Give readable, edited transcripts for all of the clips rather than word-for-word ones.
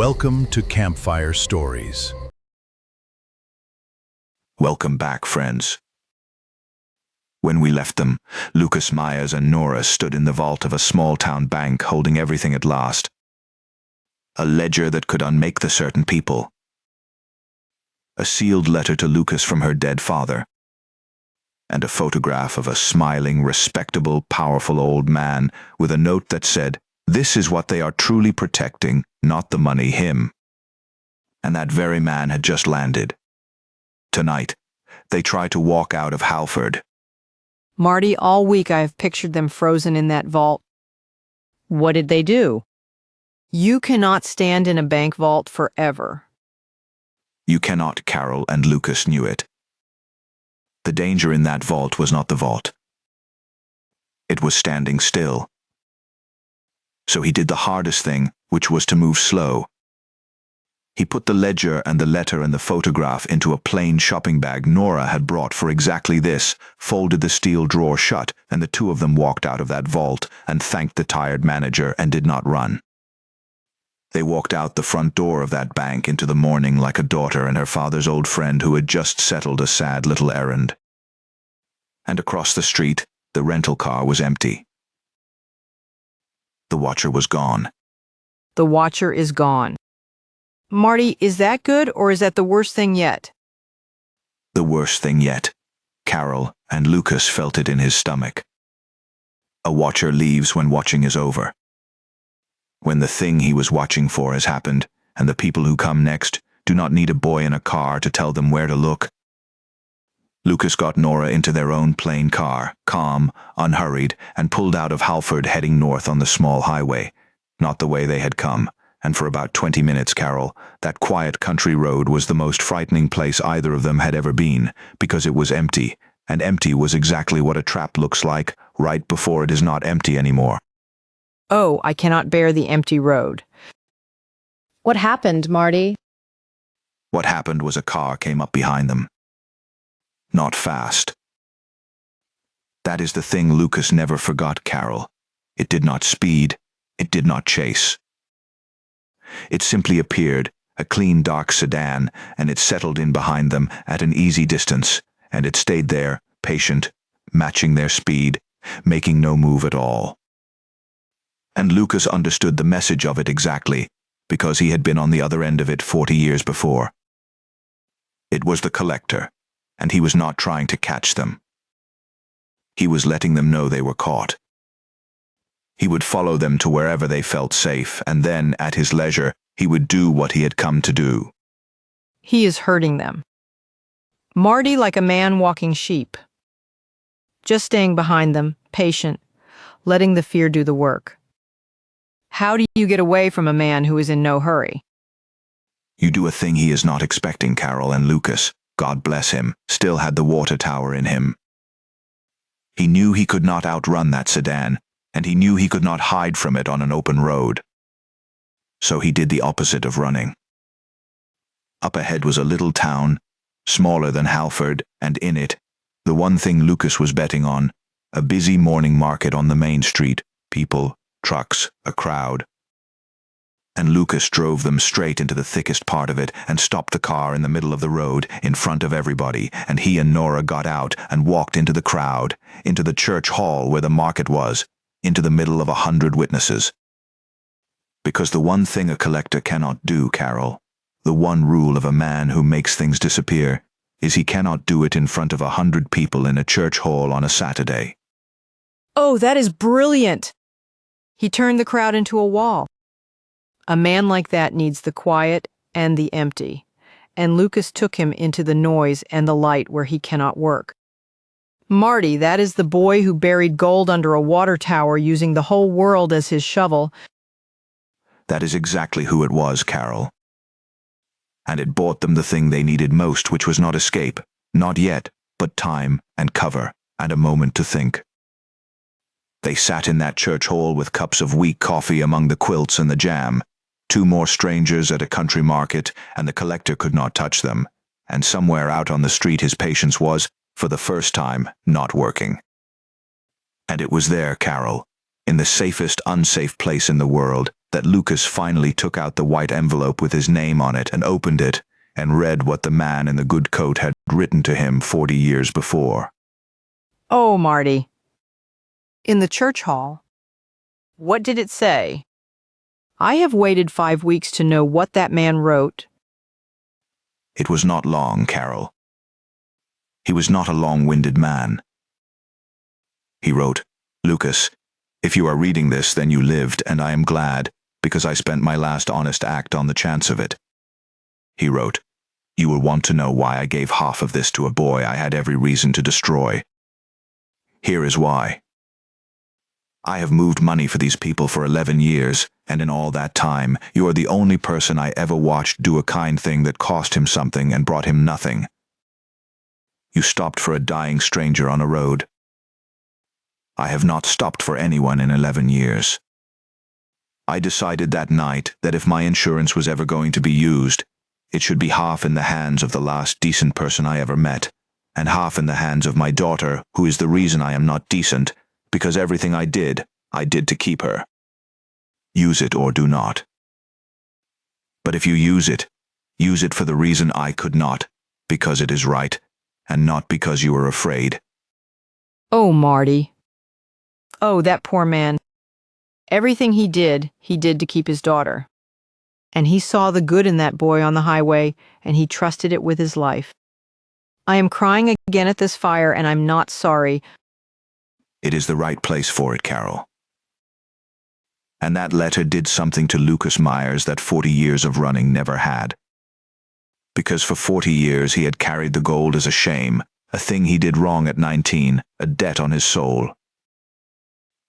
Welcome to Campfire Stories. Welcome back, friends. When we left them, Lucas, Meyers, and Nora stood in the vault of a small-town bank holding everything at last. A ledger that could unmake the certain people. A sealed letter to Lucas from her dead father. And a photograph of a smiling, respectable, powerful old man with a note that said, "This is what they are truly protecting, not the money, him." And that very man had just landed. Tonight, they try to walk out of Halford. Marty, all week I have pictured them frozen in that vault. What did they do? You cannot stand in a bank vault forever. You cannot, Carol, and Lucas knew it. The danger in that vault was not the vault. It was standing still. So he did the hardest thing, which was to move slow. He put the ledger and the letter and the photograph into a plain shopping bag Nora had brought for exactly this, folded the steel drawer shut, and the two of them walked out of that vault and thanked the tired manager and did not run. They walked out the front door of that bank into the morning like a daughter and her father's old friend who had just settled a sad little errand. And across the street, the rental car was empty. The watcher was gone. The watcher is gone. Marty, is that good or is that the worst thing yet? The worst thing yet. Carol and Lucas felt it in his stomach. A watcher leaves when watching is over. When the thing he was watching for has happened, and the people who come next do not need a boy in a car to tell them where to look. Lucas got Nora into their own plain car, calm, unhurried, and pulled out of Halford heading north on the small highway, not the way they had come. And for about 20 minutes, Carol, that quiet country road was the most frightening place either of them had ever been, because it was empty, and empty was exactly what a trap looks like right before it is not empty anymore. Oh, I cannot bear the empty road. What happened, Marty? What happened was a car came up behind them. Not fast. That is the thing Lucas never forgot, Carol. It did not speed. It did not chase. It simply appeared, a clean dark sedan, and it settled in behind them at an easy distance, and it stayed there, patient, matching their speed, making no move at all. And Lucas understood the message of it exactly, because he had been on the other end of it 40 years before. It was the collector, and he was not trying to catch them. He was letting them know they were caught. He would follow them to wherever they felt safe, and then, at his leisure, he would do what he had come to do. He is hurting them. Marty like a man walking sheep. Just staying behind them, patient, letting the fear do the work. How do you get away from a man who is in no hurry? You do a thing he is not expecting, Carol, and Lucas, God bless him, still had the water tower in him. He knew he could not outrun that sedan, and he knew he could not hide from it on an open road. So he did the opposite of running. Up ahead was a little town, smaller than Halford, and in it, the one thing Lucas was betting on, a busy morning market on the main street, people, trucks, a crowd. And Lucas drove them straight into the thickest part of it and stopped the car in the middle of the road in front of everybody, and he and Nora got out and walked into the crowd, into the church hall where the market was, into the middle of 100 witnesses. Because the one thing a collector cannot do, Carol, the one rule of a man who makes things disappear, is he cannot do it in front of 100 people in a church hall on a Saturday. Oh, that is brilliant! He turned the crowd into a wall. A man like that needs the quiet and the empty, and Lucas took him into the noise and the light where he cannot work. Marty, that is the boy who buried gold under a water tower using the whole world as his shovel. That is exactly who it was, Carol. And it bought them the thing they needed most, which was not escape, not yet, but time and cover and a moment to think. They sat in that church hall with cups of weak coffee among the quilts and the jam, two more strangers at a country market, and the collector could not touch them, and somewhere out on the street his patience was, for the first time, not working. And it was there, Carol, in the safest unsafe place in the world, that Lucas finally took out the white envelope with his name on it and opened it and read what the man in the good coat had written to him 40 years before. Oh, Marty. In the church hall. What did it say? I have waited 5 weeks to know what that man wrote. It was not long, Carol. He was not a long-winded man. He wrote, "Lucas, if you are reading this, then you lived, and I am glad, because I spent my last honest act on the chance of it." He wrote, "You will want to know why I gave half of this to a boy I had every reason to destroy. Here is why. I have moved money for these people for 11 years, and in all that time, you are the only person I ever watched do a kind thing that cost him something and brought him nothing. You stopped for a dying stranger on a road. I have not stopped for anyone in 11 years. I decided that night that if my insurance was ever going to be used, it should be half in the hands of the last decent person I ever met, and half in the hands of my daughter, who is the reason I am not decent, because everything I did to keep her. Use it or do not. But if you use it for the reason I could not, because it is right, and not because you are afraid." Oh, Marty. Oh, that poor man. Everything he did to keep his daughter. And he saw the good in that boy on the highway, and he trusted it with his life. I am crying again at this fire, and I'm not sorry. It is the right place for it, Carol. And that letter did something to Lucas Meyers that 40 years of running never had. Because for 40 years he had carried the gold as a shame, a thing he did wrong at 19, a debt on his soul.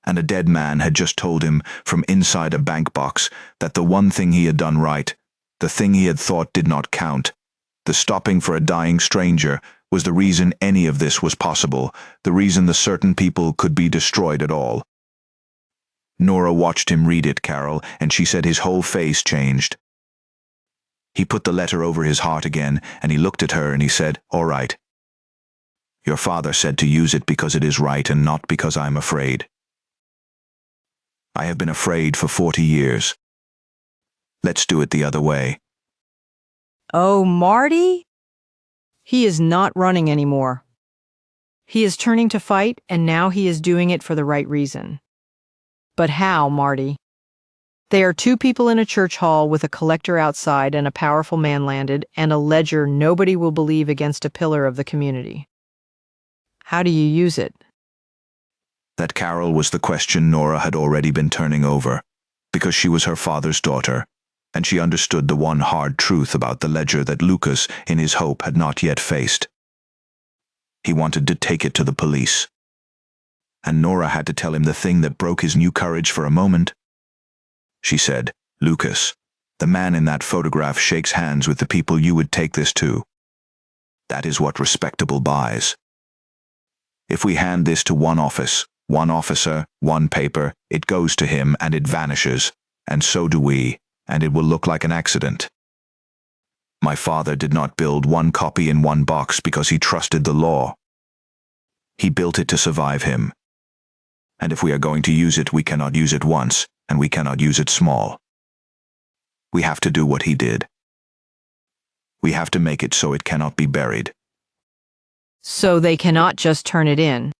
And a dead man had just told him from inside a bank box that the one thing he had done right, the thing he had thought did not count, the stopping for a dying stranger, was the reason any of this was possible, the reason the certain people could be destroyed at all. Nora watched him read it, Carol, and she said his whole face changed. He put the letter over his heart again, and he looked at her and he said, "All right. Your father said to use it because it is right and not because I'm afraid. I have been afraid for 40 years. Let's do it the other way." Oh, Marty? He is not running anymore. He is turning to fight, and now he is doing it for the right reason. But how, Marty? They are two people in a church hall with a collector outside and a powerful man landed and a ledger nobody will believe against a pillar of the community. How do you use it? That, Carol, was the question Nora had already been turning over, because she was her father's daughter, and she understood the one hard truth about the ledger that Lucas, in his hope, had not yet faced. He wanted to take it to the police. And Nora had to tell him the thing that broke his new courage for a moment. She said, "Lucas, the man in that photograph shakes hands with the people you would take this to. That is what respectable buys. If we hand this to one office, one officer, one paper, it goes to him and it vanishes, and so do we, and it will look like an accident. My father did not build one copy in one box because he trusted the law. He built it to survive him. And if we are going to use it, we cannot use it once, and we cannot use it small. We have to do what he did. We have to make it so it cannot be buried." So they cannot just turn it in.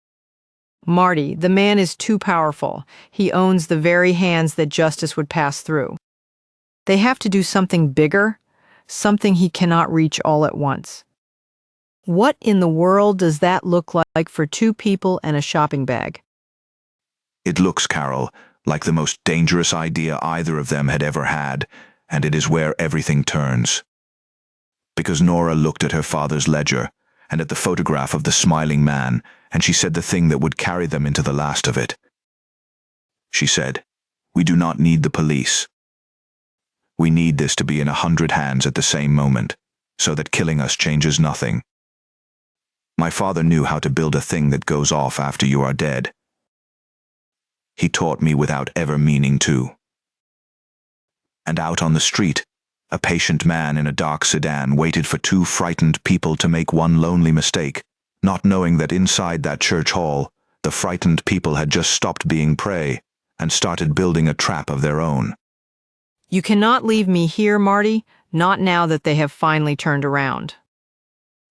Marty, the man is too powerful. He owns the very hands that justice would pass through. They have to do something bigger, something he cannot reach all at once. What in the world does that look like for two people and a shopping bag? It looks, Carol, like the most dangerous idea either of them had ever had, and it is where everything turns. Because Nora looked at her father's ledger, and at the photograph of the smiling man, and she said the thing that would carry them into the last of it. She said, "We do not need the police. We need this to be in 100 hands at the same moment, so that killing us changes nothing. My father knew how to build a thing that goes off after you are dead. He taught me without ever meaning to." And out on the street, a patient man in a dark sedan waited for two frightened people to make one lonely mistake, not knowing that inside that church hall, the frightened people had just stopped being prey and started building a trap of their own. You cannot leave me here, Marty, not now that they have finally turned around.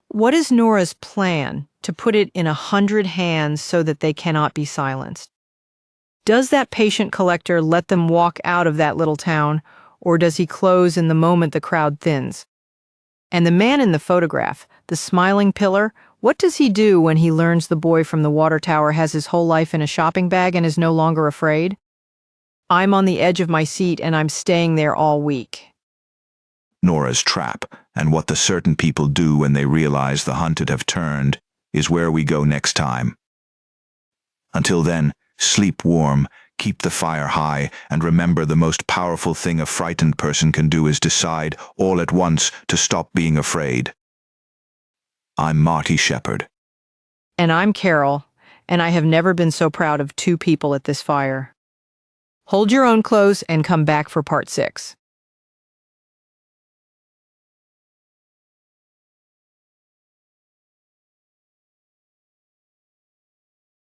What is Nora's plan to put it in 100 hands so that they cannot be silenced? Does that patient collector let them walk out of that little town, or does he close in the moment the crowd thins? And the man in the photograph, the smiling pillar, what does he do when he learns the boy from the water tower has his whole life in a shopping bag and is no longer afraid? I'm on the edge of my seat and I'm staying there all week. Nora's trap, and what the certain people do when they realize the hunted have turned, is where we go next time. Until then, sleep warm, keep the fire high, and remember the most powerful thing a frightened person can do is decide, all at once, to stop being afraid. I'm Marty Shepherd. And I'm Carol, and I have never been so proud of two people at this fire. Hold your own close and come back for part 6.